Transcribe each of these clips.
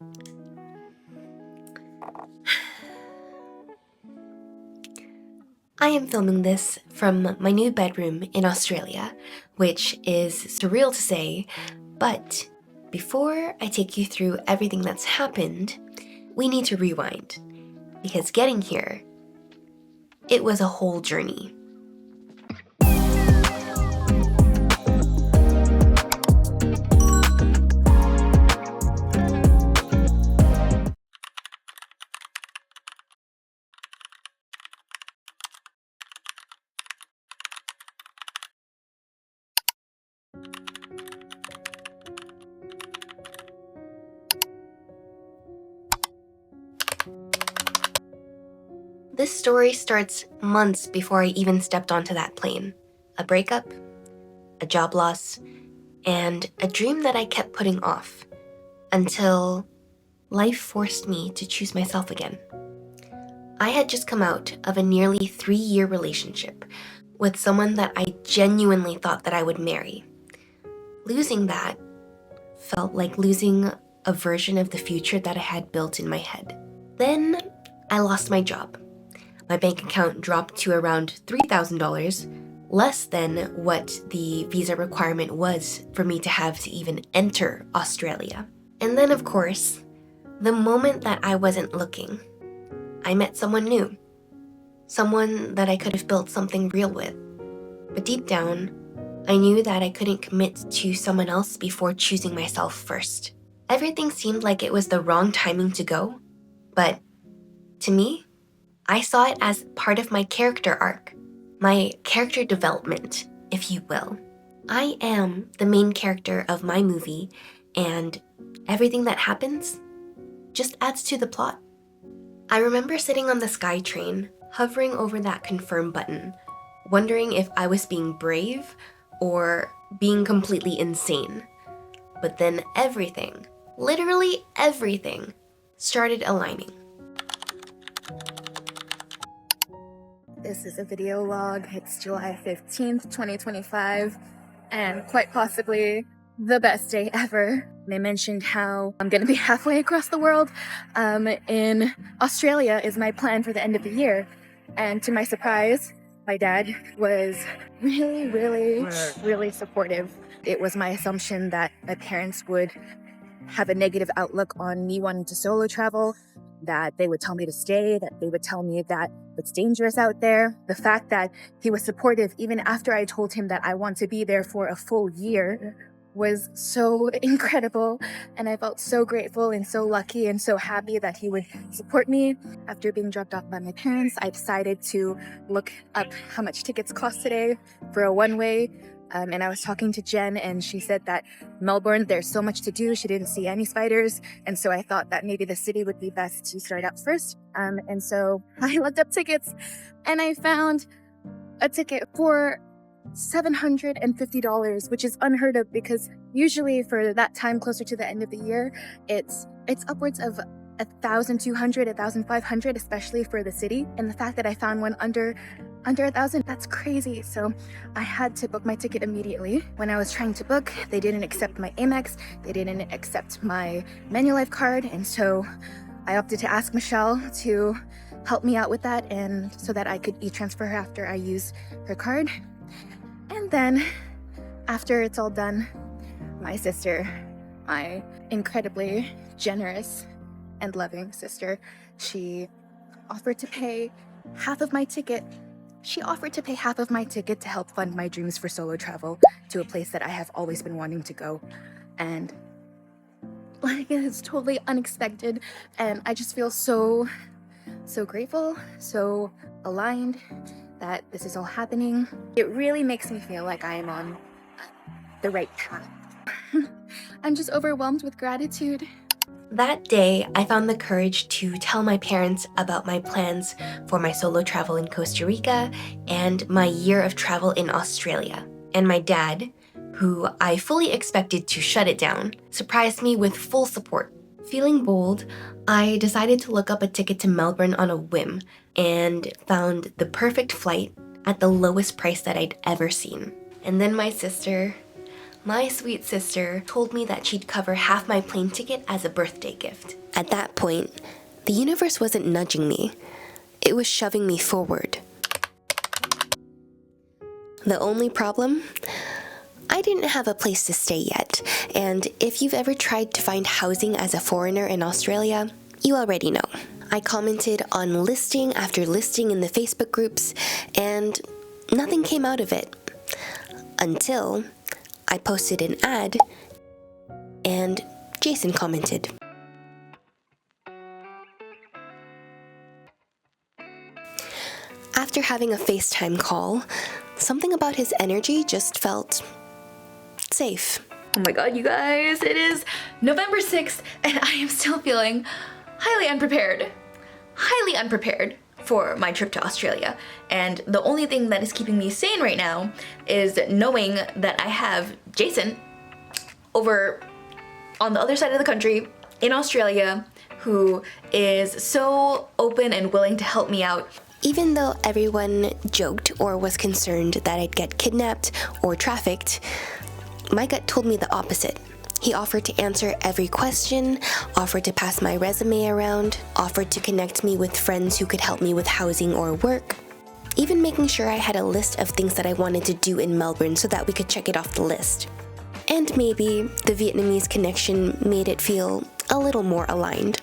I am filming this from my new bedroom in Australia, which is surreal to say, but before I take you through everything that's happened, we need to rewind, because getting here, it was a whole journey. This story starts months before I even stepped onto that plane. A breakup, a job loss, and a dream that I kept putting off until life forced me to choose myself again. I had just come out of a nearly 3-year relationship with someone that I genuinely thought that I would marry. Losing that felt like losing a version of the future that I had built in my head. Then I lost my job. My bank account dropped to around $3,000, less than what the visa requirement was for me to have to even enter Australia. And then, of course, the moment that I wasn't looking, I met someone new. Someone that I could have built something real with. But deep down, I knew that I couldn't commit to someone else before choosing myself first. Everything seemed like it was the wrong timing to go, but to me, I saw it as part of my character arc, my character development, if you will. I am the main character of my movie, and everything that happens just adds to the plot. I remember sitting on the SkyTrain, hovering over that confirm button, wondering if I was being brave or being completely insane. But then everything, literally everything, started aligning. This is a video log. It's July 15th, 2025, and quite possibly the best day ever. They mentioned how I'm gonna be halfway across the world. In Australia is my plan for the end of the year. And to my surprise, my dad was really supportive. It was my assumption that my parents would have a negative outlook on me wanting to solo travel, that they would tell me to stay, that they would tell me that it's dangerous out there. The fact that he was supportive even after I told him that I want to be there for a full year was so incredible, and I felt so grateful and so lucky and so happy that he would support me. After being dropped off by my parents, I decided to look up how much tickets cost today for a one-way. And I was talking to Jen, and she said that Melbourne, there's so much to do. She didn't see any spiders. And so I thought that maybe the city would be best to start out first. And so I looked up tickets, and I found a ticket for $750, which is unheard of because usually for that time closer to the end of the year, it's upwards of $1,200, $1,500, especially for the city. And the fact that I found one under $1,000, that's crazy. So I had to book my ticket immediately. When I was trying to book, they didn't accept my Amex, they didn't accept my Manulife card, and so I opted to ask Michelle to help me out with that, and so that I could e-transfer her after I use her card. And then after it's all done, my sister, my incredibly generous and loving sister, she offered to pay half of my ticket. She offered to pay half of my ticket to help fund my dreams for solo travel to a place that I have always been wanting to go. And like, it's totally unexpected, and I just feel so grateful, so aligned that this is all happening. It really makes me feel like I am on the right path. I'm just overwhelmed with gratitude. That day, I found the courage to tell my parents about my plans for my solo travel in Costa Rica and my year of travel in Australia. And my dad, who I fully expected to shut it down, surprised me with full support. Feeling bold, I decided to look up a ticket to Melbourne on a whim and found the perfect flight at the lowest price that I'd ever seen. And then my sister, My sweet sister told me that she'd cover half my plane ticket as a birthday gift. At that point, the universe wasn't nudging me. It was shoving me forward. The only problem? I didn't have a place to stay yet, and if you've ever tried to find housing as a foreigner in Australia, you already know. I commented on listing after listing in the Facebook groups, and nothing came out of it. Until I posted an ad, and Jason commented. After having a FaceTime call, something about his energy just felt safe. Oh my god, you guys, it is November 6th, and I am still feeling highly unprepared for my trip to Australia. And the only thing that is keeping me sane right now is knowing that I have Jason over on the other side of the country in Australia who is so open and willing to help me out. Even though everyone joked or was concerned that I'd get kidnapped or trafficked, my gut told me the opposite. He offered to answer every question, offered to pass my resume around, offered to connect me with friends who could help me with housing or work, even making sure I had a list of things that I wanted to do in Melbourne so that we could check it off the list. And maybe the Vietnamese connection made it feel a little more aligned.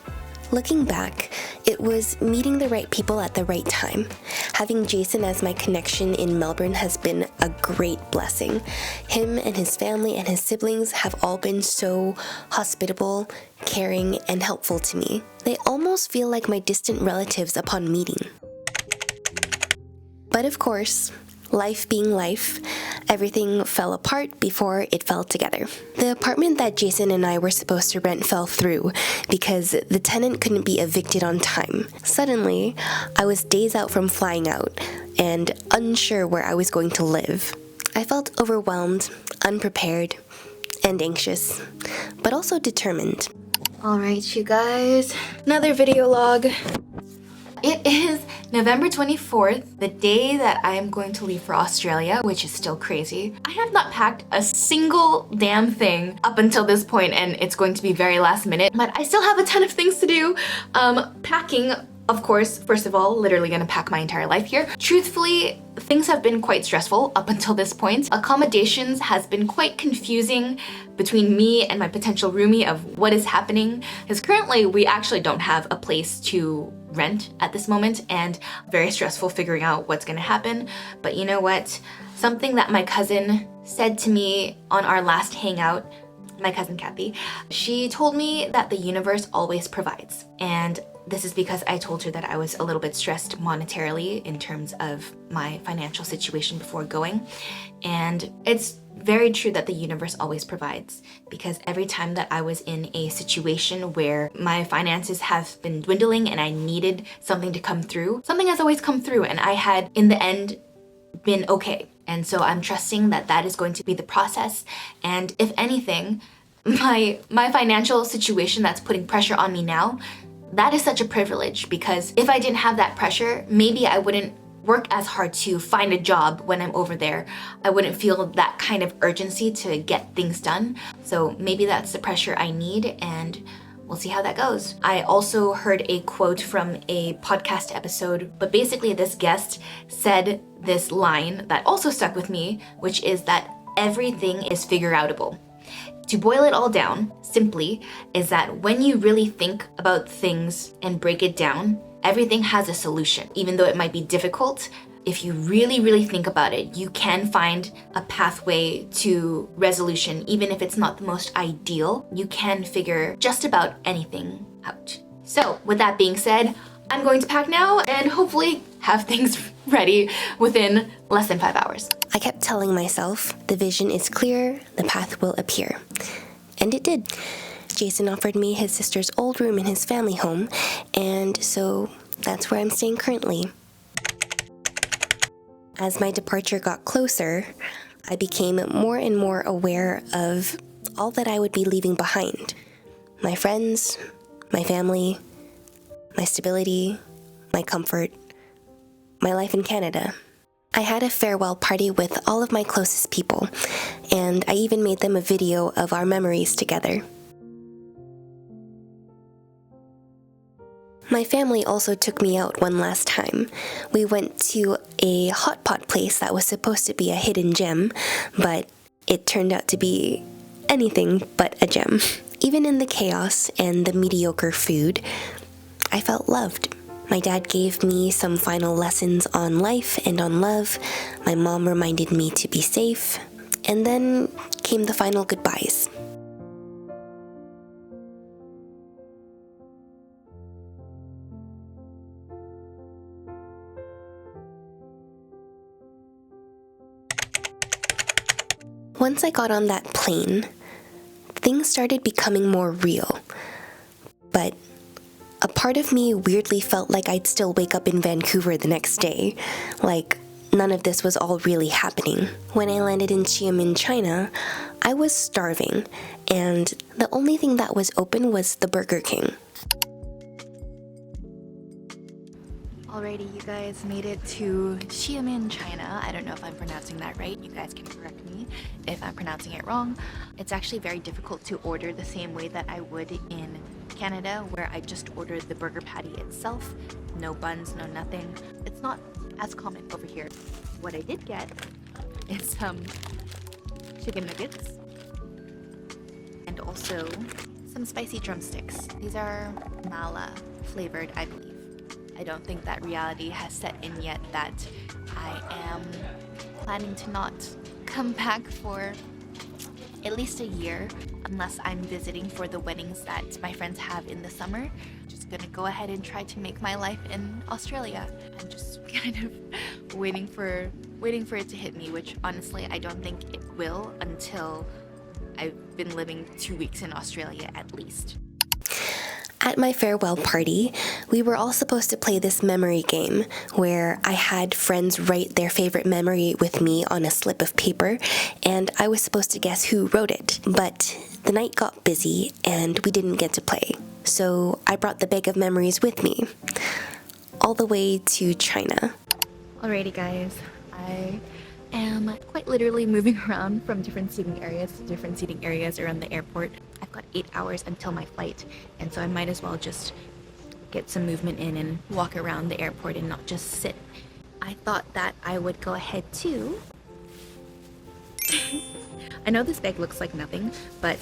Looking back, it was meeting the right people at the right time. Having Jason as my connection in Melbourne has been a great blessing. Him and his family and his siblings have all been so hospitable, caring, and helpful to me. They almost feel like my distant relatives upon meeting. But of course, life being life, everything fell apart before it fell together. The apartment that Jason and I were supposed to rent fell through because the tenant couldn't be evicted on time. Suddenly, I was days out from flying out and unsure where I was going to live. I felt overwhelmed, unprepared, and anxious, but also determined. Alright, you guys, another video log. It is November 24th, the day that I am going to leave for Australia, which is still crazy. I have not packed a single damn thing up until this point, and it's going to be very last minute, but I still have a ton of things to do. Packing, of course, first of all, literally gonna pack my entire life here. Truthfully, things have been quite stressful up until this point. Accommodations has been quite confusing between me and my potential roomie of what is happening, because currently we actually don't have a place to rent at this moment, and very stressful figuring out what's gonna happen. But you know what? Something that my cousin said to me on our last hangout, my cousin Kathy, she told me that the universe always provides. And this is because I told her that I was a little bit stressed monetarily in terms of my financial situation before going. And it's very true that the universe always provides, because every time that I was in a situation where my finances have been dwindling and I needed something to come through, something has always come through, and I had, in the end, been okay. And so I'm trusting that that is going to be the process. And if anything, my financial situation that's putting pressure on me now, that is such a privilege, because if I didn't have that pressure, maybe I wouldn't work as hard to find a job when I'm over there. I wouldn't feel that kind of urgency to get things done. So maybe that's the pressure I need, and we'll see how that goes. I also heard a quote from a podcast episode, but basically this guest said this line that also stuck with me, which is that everything is figure-outable. To boil it all down, simply, is that when you really think about things and break it down, everything has a solution. Even though it might be difficult, if you really, really think about it, you can find a pathway to resolution. Even if it's not the most ideal, you can figure just about anything out. So with that being said, I'm going to pack now and hopefully have things ready within less than 5 hours. I kept telling myself, the vision is clear, the path will appear. And it did. Jason offered me his sister's old room in his family home, and so that's where I'm staying currently. As my departure got closer, I became more and more aware of all that I would be leaving behind. My friends, my family, my stability, my comfort, my life in Canada. I had a farewell party with all of my closest people, and I even made them a video of our memories together. My family also took me out one last time. We went to a hot pot place that was supposed to be a hidden gem, but it turned out to be anything but a gem. Even in the chaos and the mediocre food, I felt loved. My dad gave me some final lessons on life and on love. My mom reminded me to be safe. And then came the final goodbyes. Once I got on that plane, things started becoming more real. But a part of me weirdly felt like I'd still wake up in Vancouver the next day, like none of this was all really happening. When I landed in Xiamen, China, I was starving, and the only thing that was open was the Burger King. Alrighty, you guys made it to Xiamen, China. I don't know if I'm pronouncing that right. You guys can correct me if I'm pronouncing it wrong. It's actually very difficult to order the same way that I would in Canada, where I just ordered the burger patty itself. No buns, no nothing. It's not as common over here. What I did get is some chicken nuggets and also some spicy drumsticks. These are mala flavored, I believe. I don't think that reality has set in yet that I am planning to not come back for at least a year unless I'm visiting for the weddings that my friends have in the summer. Just gonna go ahead and try to make my life in Australia. I'm just kind of waiting for it to hit me, which honestly I don't think it will until I've been living 2 weeks in Australia at least. At my farewell party, we were all supposed to play this memory game where I had friends write their favorite memory with me on a slip of paper, and I was supposed to guess who wrote it. But the night got busy and we didn't get to play. So I brought the bag of memories with me, all the way to China. Alrighty guys, I am quite literally moving around from different seating areas to different seating areas around the airport. I've got 8 hours until my flight, and so I might as well just get some movement in and walk around the airport and not just sit. I thought that I would go ahead too. I know this bag looks like nothing, but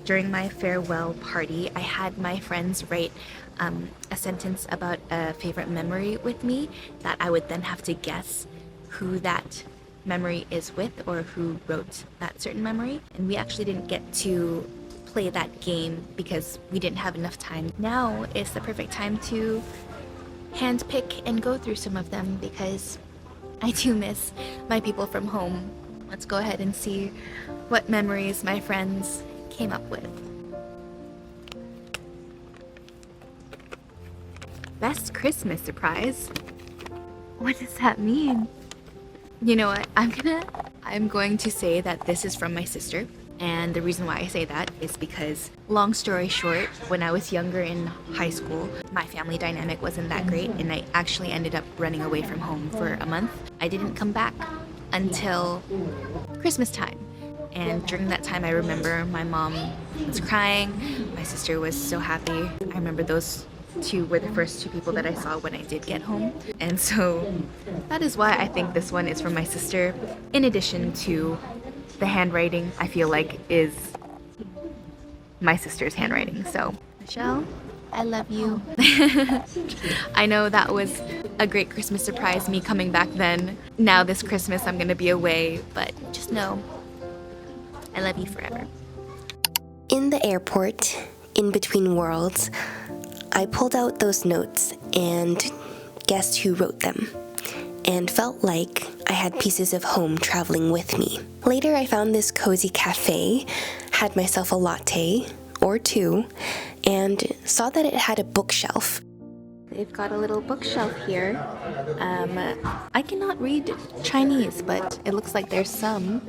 during my farewell party, I had my friends write a sentence about a favorite memory with me that I would then have to guess who that memory is with or who wrote that certain memory. And we actually didn't get to play that game because we didn't have enough time. Now is the perfect time to handpick and go through some of them because I do miss my people from home. Let's go ahead and see what memories my friends came up with. Best Christmas surprise? What does that mean? You know what? I'm going to say that this is from my sister. And the reason why I say that is because, long story short, when I was younger in high school, my family dynamic wasn't that great, and I actually ended up running away from home for a month. I didn't come back until Christmas time. And during that time, I remember my mom was crying. My sister was so happy. I remember those two were the first two people that I saw when I did get home. And so that is why I think this one is from my sister, in addition to the handwriting I feel like is my sister's handwriting. So, Michelle, I love you. I know that was a great Christmas surprise, me coming back then. Now this Christmas I'm gonna be away, but just know I love you forever. In the airport, in between worlds, I pulled out those notes and guessed who wrote them, and felt like I had pieces of home traveling with me. Later, I found this cozy cafe, had myself a latte, or two, and saw that it had a bookshelf. They've got a little bookshelf here. I cannot read Chinese, but it looks like there's some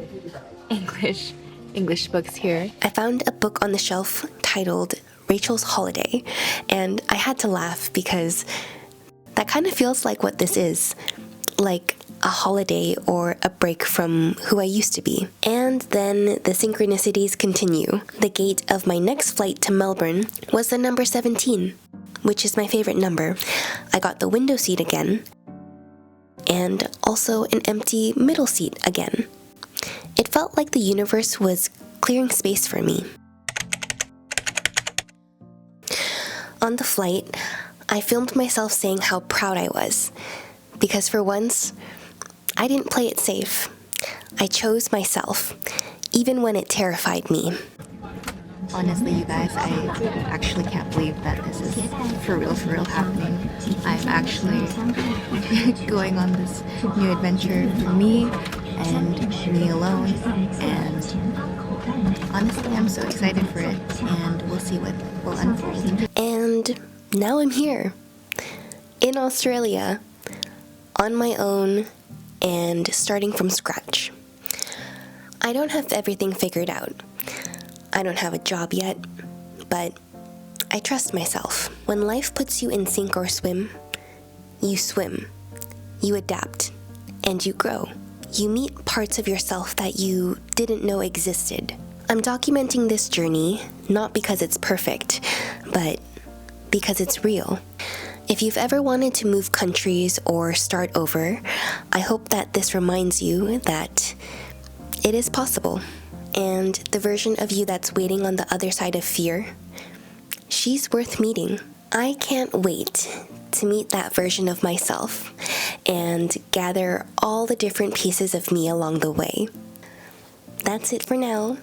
English books here. I found a book on the shelf titled Rachel's Holiday, and I had to laugh because that kind of feels like what this is. like a holiday or a break from who I used to be. And then the synchronicities continue. The gate of my next flight to Melbourne was the number 17, which is my favorite number. I got the window seat again, and also an empty middle seat again. It felt like the universe was clearing space for me. On the flight, I filmed myself saying how proud I was, because for once, I didn't play it safe. I chose myself, even when it terrified me. Honestly, you guys, I actually can't believe that this is for real happening. I'm actually going on this new adventure for me and me alone, and honestly, I'm so excited for it, and we'll see what will unfold. And now I'm here, in Australia, on my own, and starting from scratch. I don't have everything figured out. I don't have a job yet, but I trust myself. When life puts you in sink or swim, you swim, you adapt, and you grow. You meet parts of yourself that you didn't know existed. I'm documenting this journey not because it's perfect, but because it's real. If you've ever wanted to move countries or start over, I hope that this reminds you that it is possible. And the version of you that's waiting on the other side of fear, she's worth meeting. I can't wait to meet that version of myself and gather all the different pieces of me along the way. That's it for now.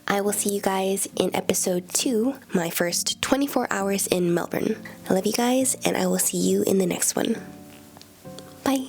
I will see you guys in episode 2, my first 24 hours in Melbourne. I love you guys, and I will see you in the next one. Bye.